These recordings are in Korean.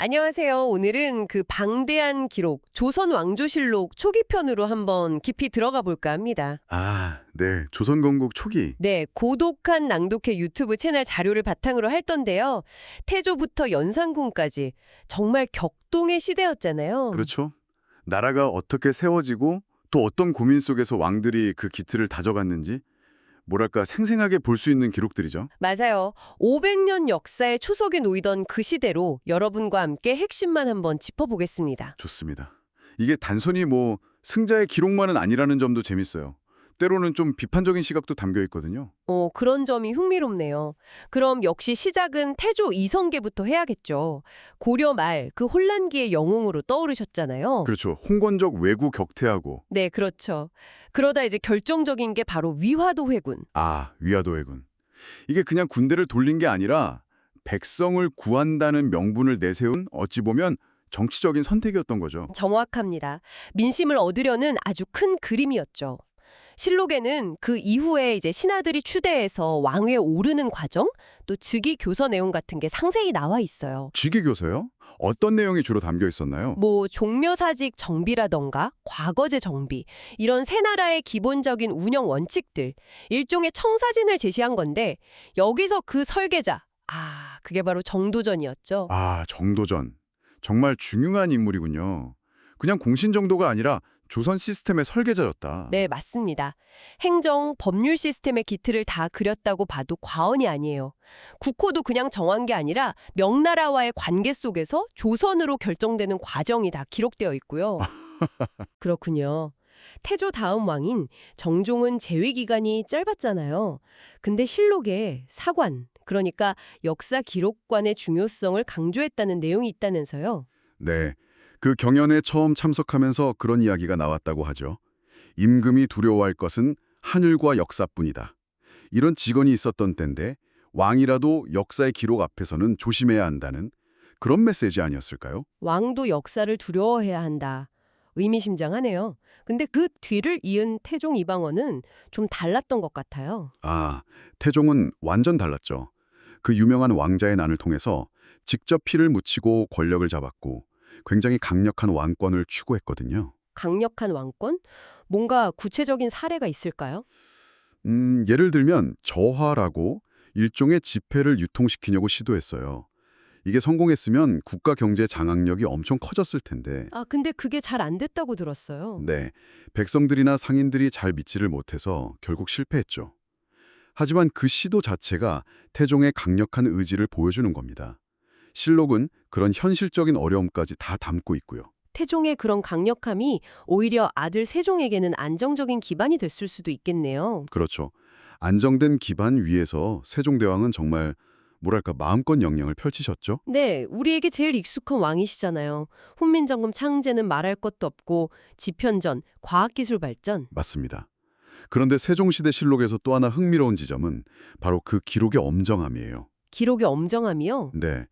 안녕하세요. 오늘은 그 방대한 기록, 조선 왕조실록 초기편으로 한번 깊이 들어가 볼까 합니다. 아, 네. 조선건국 초기. 네, 고독한 낭독회 유튜브 채널 자료를 바탕으로 했던데요. 태조부터 연산군까지 정말 격동의 시대였잖아요. 그렇죠. 나라가 어떻게 세워지고 또 어떤 고민 속에서 왕들이 그 기틀을 다져갔는지 뭐랄까 생생하게 볼 수 있는 기록들이죠. 맞아요. 500년 역사의 초석에 놓이던 그 시대로 여러분과 함께 핵심만 한번 짚어보겠습니다. 좋습니다. 이게 단순히 뭐 승자의 기록만은 아니라는 점도 재밌어요. 때로는 좀 비판적인 시각도 담겨 있거든요. 그런 점이 흥미롭네요. 그럼 역시 시작은 태조 이성계부터 해야겠죠. 고려 말 그 혼란기의 영웅으로 떠오르셨잖아요. 그렇죠. 홍건적 왜구 격퇴하고 네, 그렇죠. 그러다 이제 결정적인 게 바로 위화도 회군. 위화도해군. 이게 그냥 군대를 돌린 게 아니라 백성을 구한다는 명분을 내세운 어찌 보면 정치적인 선택이었던 거죠. 정확합니다. 민심을 얻으려는 아주 큰 그림이었죠. 실록에는 그 이후에 이제 신하들이 추대해서 왕위에 오르는 과정, 또 즉위 교서 내용 같은 게 상세히 나와 있어요. 직위교서요? 어떤 내용이 주로 담겨 있었나요? 뭐 종묘사직 정비라던가 과거제 정비, 이런 새 나라의 기본적인 운영 원칙들, 일종의 청사진을 제시한 건데 여기서 그 설계자, 그게 바로 정도전이었죠. 정도전. 정말 중요한 인물이군요. 그냥 공신 정도가 아니라 조선 시스템의 설계자였다. 네, 맞습니다. 행정, 법률 시스템의 기틀을 다 그렸다고 봐도 과언이 아니에요. 국호도 그냥 정한 게 아니라 명나라와의 관계 속에서 조선으로 결정되는 과정이 다 기록되어 있고요. 그렇군요. 태조 다음 왕인 정종은 재위 기간이 짧았잖아요. 근데 실록에 사관, 그러니까 역사 기록관의 중요성을 강조했다는 내용이 있다면서요. 네. 그 경연에 처음 참석하면서 그런 이야기가 나왔다고 하죠. 임금이 두려워할 것은 하늘과 역사뿐이다. 이런 직언이 있었던 때인데 왕이라도 역사의 기록 앞에서는 조심해야 한다는 그런 메시지 아니었을까요? 왕도 역사를 두려워해야 한다. 의미심장하네요. 근데 그 뒤를 이은 태종 이방원은 좀 달랐던 것 같아요. 태종은 완전 달랐죠. 그 유명한 왕자의 난을 통해서 직접 피를 묻히고 권력을 잡았고 굉장히 강력한 왕권을 추구했거든요. 강력한 왕권? 뭔가 구체적인 사례가 있을까요? 예를 들면 저화라고 일종의 지폐를 유통시키려고 시도했어요. 이게 성공했으면 국가 경제 장악력이 엄청 커졌을 텐데 근데 그게 잘 안 됐다고 들었어요. 네, 백성들이나 상인들이 잘 믿지를 못해서 결국 실패했죠. 하지만 그 시도 자체가 태종의 강력한 의지를 보여주는 겁니다. 실록은 그런 현실적인 어려움까지 다 담고 있고요. 태종의 그런 강력함이 오히려 아들 세종에게는 안정적인 기반이 됐을 수도 있겠네요. 그렇죠. 안정된 기반 위에서 세종대왕은 정말 뭐랄까 마음껏 영향을 펼치셨죠? 네, 우리에게 제일 익숙한 왕이시잖아요. 훈민정음 창제는 말할 것도 없고 지편전, 과학기술 발전. 맞습니다. 그런데 세종시대 실록에서 또 하나 흥미로운 지점은 바로 그 기록의 엄정함이에요. 기록의 엄정함이요? 네.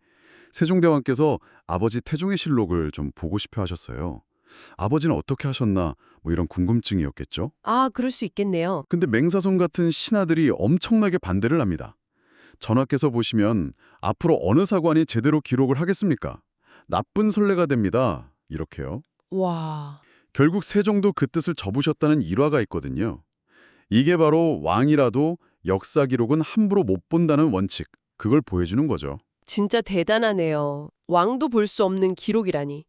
세종대왕께서 아버지 태종의 실록을 좀 보고 싶어 하셨어요. 아버지는 어떻게 하셨나 뭐 이런 궁금증이었겠죠? 그럴 수 있겠네요. 근데 맹사손 같은 신하들이 엄청나게 반대를 합니다. 전하께서 보시면 앞으로 어느 사관이 제대로 기록을 하겠습니까? 나쁜 선례가 됩니다. 이렇게요. 와, 결국 세종도 그 뜻을 접으셨다는 일화가 있거든요. 이게 바로 왕이라도 역사 기록은 함부로 못 본다는 원칙, 그걸 보여주는 거죠. 진짜 대단하네요. 왕도 볼 수 없는 기록이라니.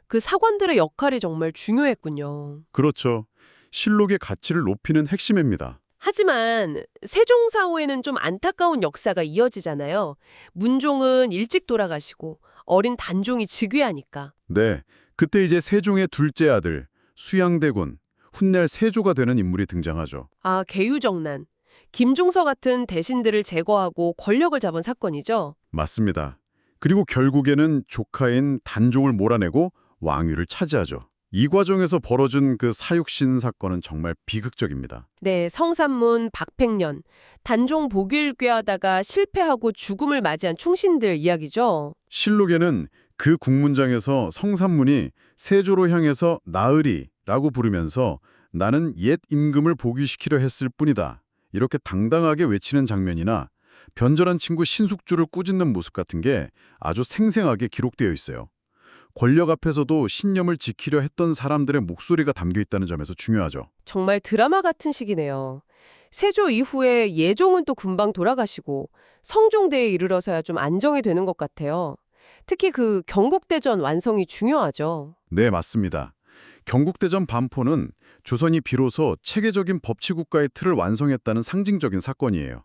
그 사관들의 역할이 정말 중요했군요. 그렇죠. 실록의 가치를 높이는 핵심입니다. 하지만 세종사후에는 좀 안타까운 역사가 이어지잖아요. 문종은 일찍 돌아가시고 어린 단종이 즉위하니까. 네, 그때 이제 세종의 둘째 아들 수양대군, 훗날 세조가 되는 인물이 등장하죠. 계유정난. 김종서 같은 대신들을 제거하고 권력을 잡은 사건이죠. 맞습니다. 그리고 결국에는 조카인 단종을 몰아내고 왕위를 차지하죠. 이 과정에서 벌어진 그 사육신 사건은 정말 비극적입니다. 네, 성산문, 박팽년, 단종 복위를 꾀하다가 실패하고 죽음을 맞이한 충신들 이야기죠. 실록에는 그 국문장에서 성산문이 세조로 향해서 나으리라고 부르면서 나는 옛 임금을 복위시키려 했을 뿐이다. 이렇게 당당하게 외치는 장면이나 변절한 친구 신숙주를 꾸짖는 모습 같은 게 아주 생생하게 기록되어 있어요. 권력 앞에서도 신념을 지키려 했던 사람들의 목소리가 담겨 있다는 점에서 중요하죠. 정말 드라마 같은 시기네요. 세조 이후에 예종은 또 금방 돌아가시고 성종대에 이르러서야 좀 안정이 되는 것 같아요. 특히 그 경국대전 완성이 중요하죠. 네, 맞습니다. 경국대전 반포는 조선이 비로소 체계적인 법치국가의 틀을 완성했다는 상징적인 사건이에요.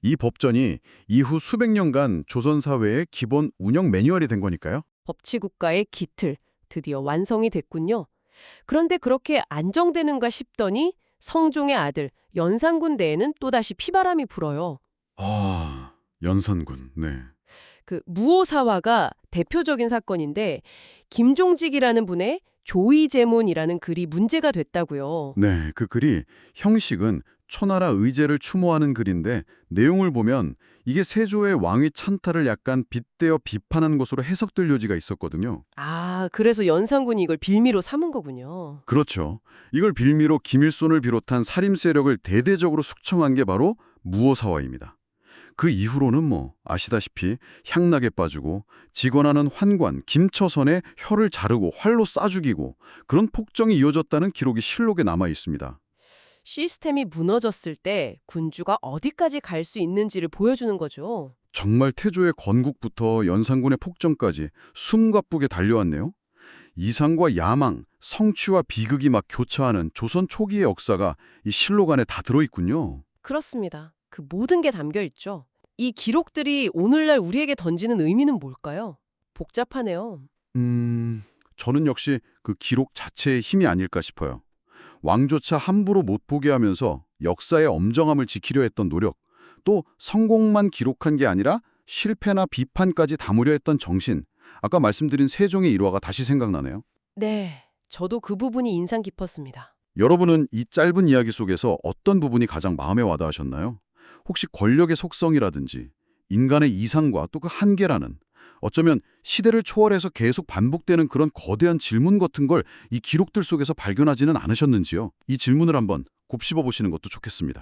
이 법전이 이후 수백 년간 조선 사회의 기본 운영 매뉴얼이 된 거니까요. 법치국가의 기틀, 드디어 완성이 됐군요. 그런데 그렇게 안정되는가 싶더니 성종의 아들 연산군 대에는 또다시 피바람이 불어요. 아, 연산군, 네. 그 무오사화가 대표적인 사건인데 김종직이라는 분의 조의제문이라는 글이 문제가 됐다고요. 네, 그 글이 형식은 초나라 의제를 추모하는 글인데 내용을 보면 이게 세조의 왕위 찬탈을 약간 빗대어 비판한 것으로 해석될 요지가 있었거든요. 아, 그래서 연산군이 이걸 빌미로 삼은 거군요. 그렇죠. 이걸 빌미로 김일손을 비롯한 살림 세력을 대대적으로 숙청한 게 바로 무오사화입니다. 그 이후로는 아시다시피 향락에 빠지고 직언하는 환관, 김처선의 혀를 자르고 활로 쏴 죽이고 그런 폭정이 이어졌다는 기록이 실록에 남아 있습니다. 시스템이 무너졌을 때 군주가 어디까지 갈 수 있는지를 보여주는 거죠. 정말 태조의 건국부터 연산군의 폭정까지 숨가쁘게 달려왔네요. 이상과 야망, 성취와 비극이 막 교차하는 조선 초기의 역사가 이 실록 안에 다 들어있군요. 그렇습니다. 그 모든 게 담겨 있죠. 이 기록들이 오늘날 우리에게 던지는 의미는 뭘까요? 복잡하네요. 저는 역시 그 기록 자체의 힘이 아닐까 싶어요. 왕조차 함부로 못 보게 하면서 역사의 엄정함을 지키려 했던 노력, 또 성공만 기록한 게 아니라 실패나 비판까지 담으려 했던 정신, 아까 말씀드린 세종의 일화가 다시 생각나네요. 네, 저도 그 부분이 인상 깊었습니다. 여러분은 이 짧은 이야기 속에서 어떤 부분이 가장 마음에 와닿으셨나요? 혹시 권력의 속성이라든지 인간의 이상과 또 그 한계라는 어쩌면 시대를 초월해서 계속 반복되는 그런 거대한 질문 같은 걸 이 기록들 속에서 발견하지는 않으셨는지요? 이 질문을 한번 곱씹어 보시는 것도 좋겠습니다.